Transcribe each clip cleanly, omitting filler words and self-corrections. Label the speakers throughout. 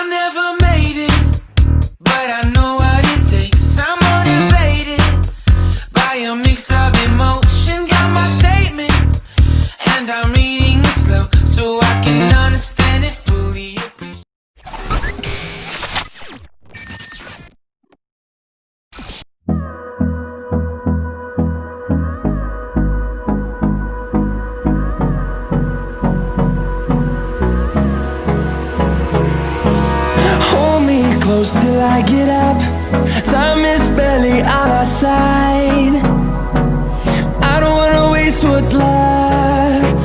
Speaker 1: never made it, but I know what it takes. I'm motivated by a mix of emotion. Got my statement, and I'm reading it slow so I can understand it fully.
Speaker 2: Close till I get up. Time is barely on our side. I don't wanna waste what's left.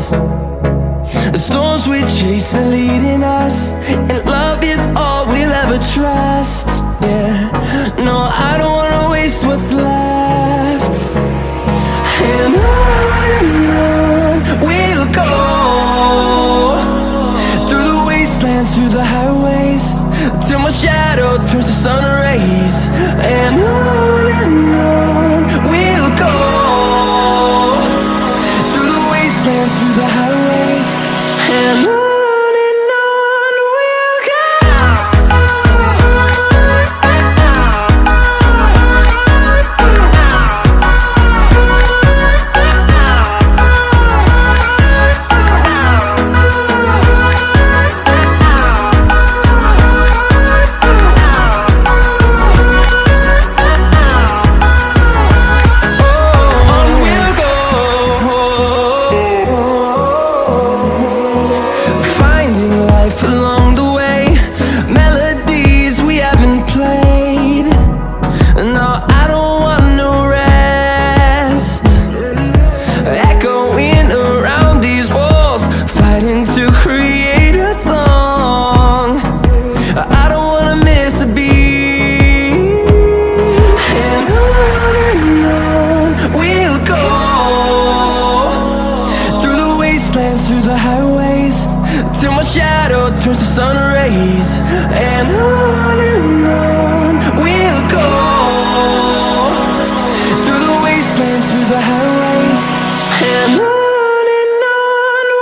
Speaker 2: The storms we chase are leading us, and love is all we'll ever trust. Yeah, no, I don't wanna waste what's left. And on we'll go, through the wastelands, through the highways, till my shadow turns to sun rays. And on we'll go, through the wastelands, through the highways, and on we'll go. Through the highways, till my shadow turns to sun rays. And on we'll go, through the wastelands, through the highways, and on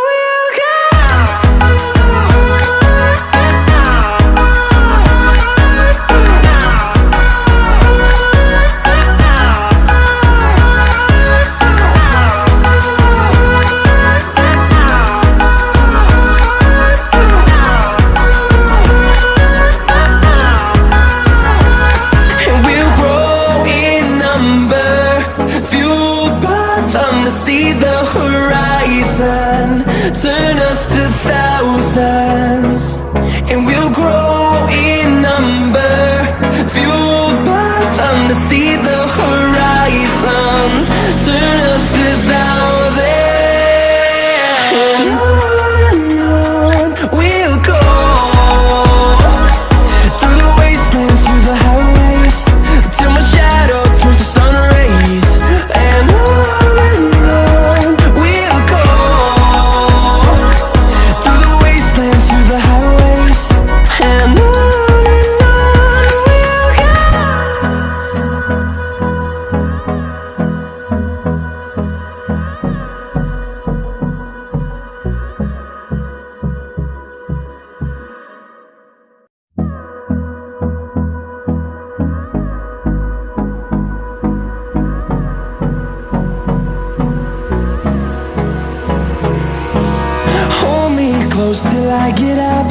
Speaker 2: we'll go. See the horizon, turn us to thousands, and we'll grow in number, fueled by them. To see the horizon, turn us to thousands, and on we'll go, through the wastelands, through the highways, till my shadow turns to sun rays. And close till I get up.